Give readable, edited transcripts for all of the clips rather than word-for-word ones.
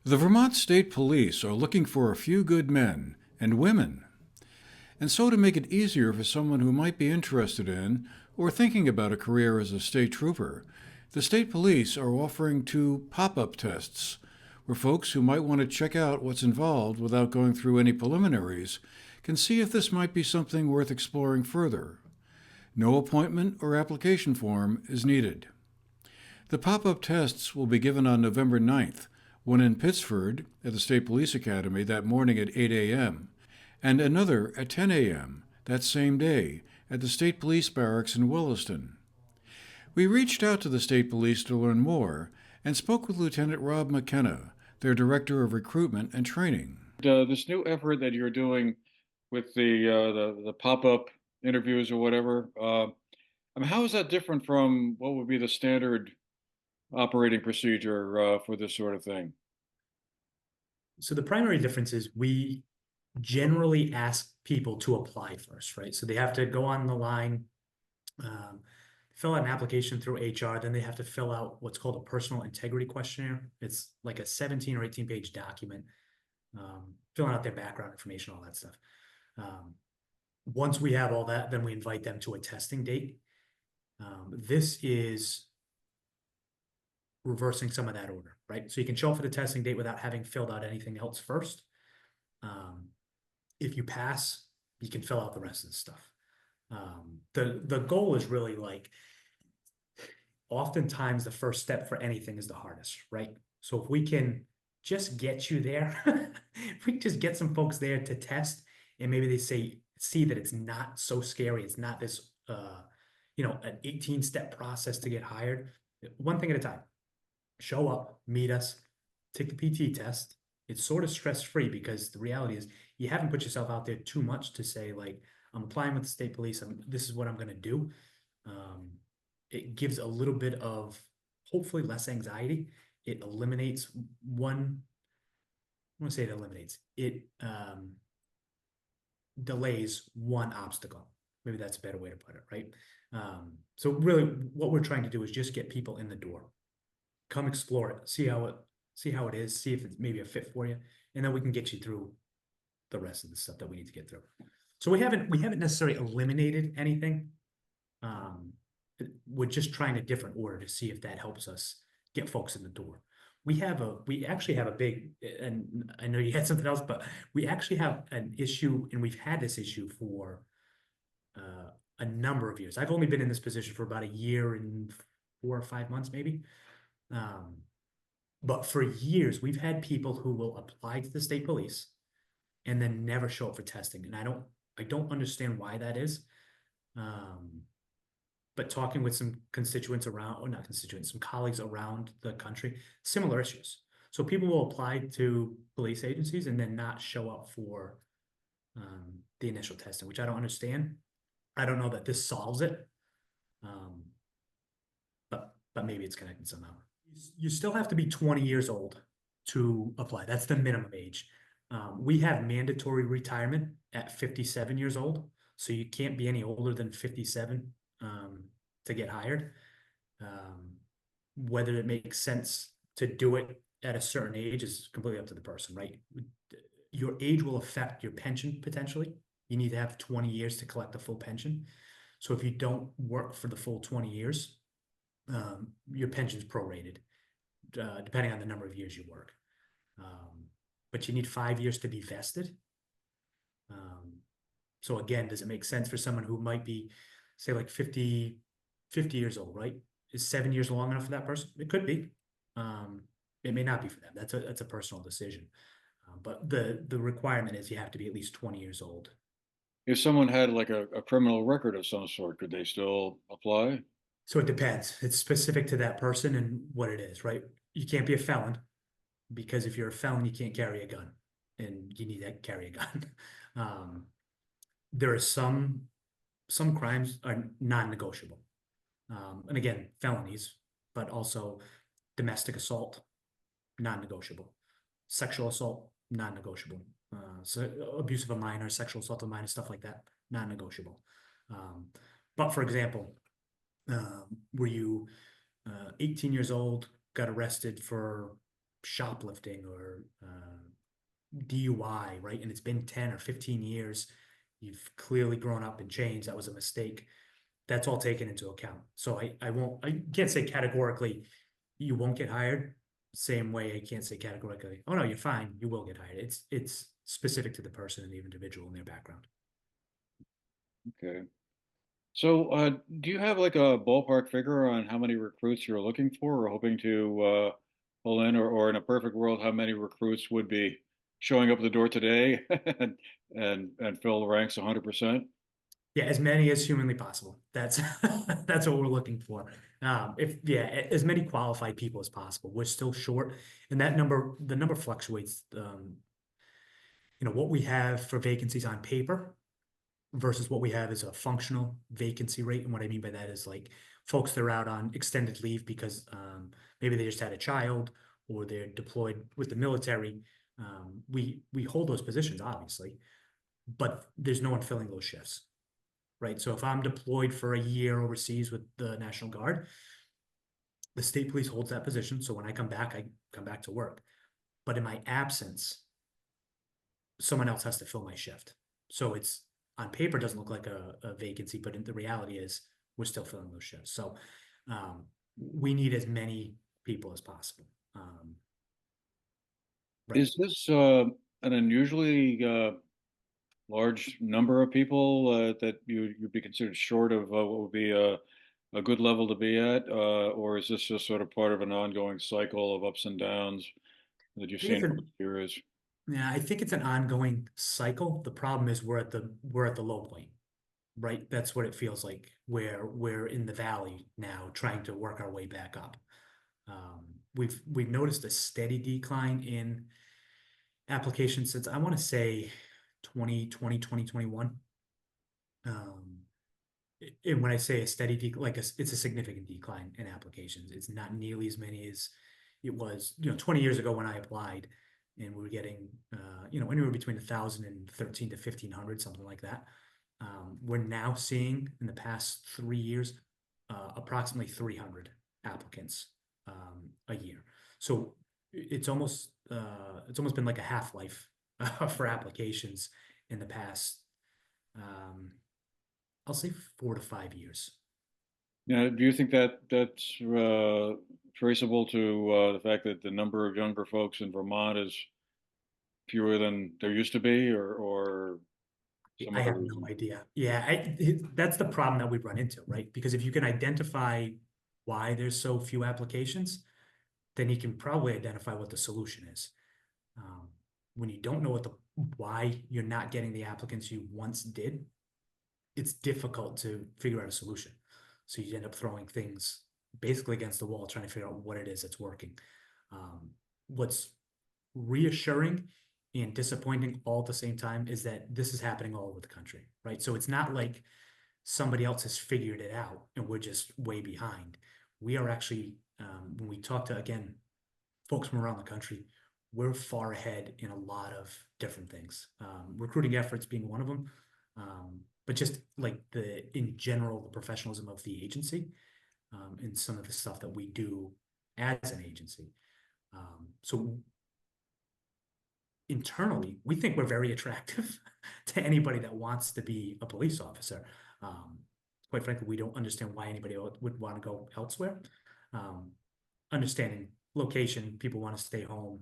The Vermont State Police are looking for a few good men and women. And so, to make it easier for someone who might be interested in or thinking about a career as a state trooper, the state police are offering two pop up tests where folks who might want to check out what's involved without going through any preliminaries can see if this might be something worth exploring further. No appointment or application form is needed. The pop up tests will be given on November 9th, one in Pittsford at the State Police Academy that morning at 8 a.m., and another at 10 a.m. that same day at the State Police Barracks in Williston. We reached out to the State Police to learn more and spoke with Lieutenant Rob McKenna, their Director of Recruitment and Training. This new effort that you're doing with the pop-up interviews or whatever, I mean, how is that different from what would be the standard operating procedure for this sort of thing? So the primary difference is we generally ask people to apply first, right? So they have to go on the line, fill out an application through HR, then they have to fill out what's called a personal integrity questionnaire. It's like a 17 or 18-page document, filling out their background information, all that stuff. Once we have all that, then we invite them to a testing date. This is reversing some of that order, right? So you can show up for the testing date without having filled out anything else first. If you pass, you can fill out the rest of the stuff. The goal is really like, oftentimes the first step for anything is the hardest, right? So if we can just get you there, if we just get some folks there to test, and maybe they see that it's not so scary, it's not this, an 18-step process to get hired, one thing at a time. Show up, meet us, take the PT test. It's sort of stress-free because the reality is you haven't put yourself out there too much to say, like, I'm applying with the state police, this is what I'm going to do. It gives a little bit of, hopefully, less anxiety. It eliminates one, I want to say it eliminates, it delays one obstacle. Maybe that's a better way to put it, right? So really what we're trying to do is just get people in the door. Come explore it, see how it is, see if it's maybe a fit for you, and then we can get you through the rest of the stuff that we need to get through. So we haven't necessarily eliminated anything. We're just trying a different order to see if that helps us get folks in the door. We actually have a big, and I know you had something else, but we actually have an issue, and we've had this issue for a number of years. I've only been in this position for about a year and 4 or 5 months, maybe. But for years, we've had people who will apply to the state police and then never show up for testing. And I don't understand why that is. But talking with some constituents around, or not constituents, some colleagues around the country, similar issues. So people will apply to police agencies and then not show up for the initial testing, which I don't understand. I don't know that this solves it. But maybe it's connected somehow. You still have to be 20 years old to apply. That's the minimum age. We have mandatory retirement at 57 years old. So you can't be any older than 57 to get hired. Whether it makes sense to do it at a certain age is completely up to the person, right? Your age will affect your pension potentially. You need to have 20 years to collect the full pension. So if you don't work for the full 20 years, your pension's prorated, depending on the number of years you work. But you need 5 years to be vested. So again, does it make sense for someone who might be, say, like 50 years old, right? Is 7 years long enough for that person? It could be. It may not be for them. That's a personal decision. But the requirement is you have to be at least 20 years old. If someone had like a criminal record of some sort, could they still apply? So it depends. It's specific to that person and what it is, right? You can't be a felon, because if you're a felon, you can't carry a gun, and you need to carry a gun. There are some crimes are non-negotiable. And again, felonies, but also domestic assault, non-negotiable. Sexual assault, non-negotiable. So abuse of a minor, sexual assault of a minor, stuff like that, non-negotiable. But for example, were you 18 years old, got arrested for shoplifting or DUI, right? And it's been 10 or 15 years. You've clearly grown up and changed. That was a mistake. That's all taken into account. So I can't say categorically you won't get hired. Same way I can't say categorically, oh no, you're fine, you will get hired. It's specific to the person and the individual and their background. Okay. So, do you have like a ballpark figure on how many recruits you're looking for or hoping to pull in, or in a perfect world, how many recruits would be showing up at the door today and fill the ranks 100%? Yeah, as many as humanly possible. That's that's what we're looking for. If yeah, as many qualified people as possible. We're still short, and the number fluctuates. What we have for vacancies on paper versus what we have is a functional vacancy rate. And what I mean by that is like folks that are out on extended leave because maybe they just had a child or they're deployed with the military. We hold those positions, obviously, but there's no one filling those shifts, right? So if I'm deployed for a year overseas with the National Guard, the state police holds that position. So when I come back to work. But in my absence, someone else has to fill my shift. So it's on paper doesn't look like a vacancy, but in the reality is we're still filling those shifts. So we need as many people as possible. Right. Is this an unusually large number of people that you'd be considered short of what would be a good level to be at, or is this just sort of part of an ongoing cycle of ups and downs that you've seen over the years? Yeah, I think it's an ongoing cycle. The problem is we're at the low point, right? That's what it feels like. We're in the valley now, trying to work our way back up. We've noticed a steady decline in applications since I want to say 2020, 2021. And when I say a steady decline, it's a significant decline in applications. It's not nearly as many as it was, 20 years ago when I applied, and we were getting, anywhere between 1,000 and 13 to 1,500, something like that. We're now seeing in the past 3 years, approximately 300 applicants a year. So it's almost been like a half-life for applications in the past, I'll say 4 to 5 years. Now, do you think that that's traceable to the fact that the number of younger folks in Vermont is fewer than there used to be, or some I other have reason? no idea. Yeah, that's the problem that we run into, right? Because if you can identify why there's so few applications, then you can probably identify what the solution is. When you don't know why you're not getting the applicants you once did, it's difficult to figure out a solution. So you end up throwing things basically against the wall, trying to figure out what it is that's working. What's reassuring and disappointing all at the same time is that this is happening all over the country, right? So it's not like somebody else has figured it out and we're just way behind. We are actually, when we talk to, again, folks from around the country, we're far ahead in a lot of different things. Recruiting efforts being one of them, but just like in general, the professionalism of the agency, and some of the stuff that we do as an agency. So internally, we think we're very attractive to anybody that wants to be a police officer. Quite frankly, we don't understand why anybody would want to go elsewhere. Understanding location, people want to stay home,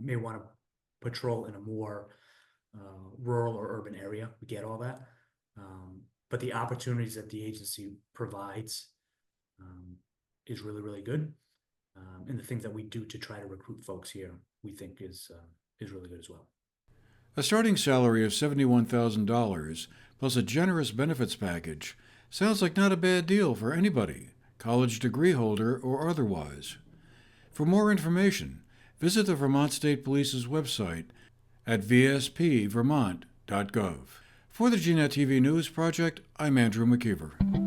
may want to patrol in a more rural or urban area. We get all that. But the opportunities that the agency provides is really, really good. And the things that we do to try to recruit folks here, we think is really good as well. A starting salary of $71,000 plus a generous benefits package sounds like not a bad deal for anybody, college degree holder or otherwise. For more information, visit the Vermont State Police's website at vspvermont.gov. For the GNAT-TV News Project, I'm Andrew McKeever.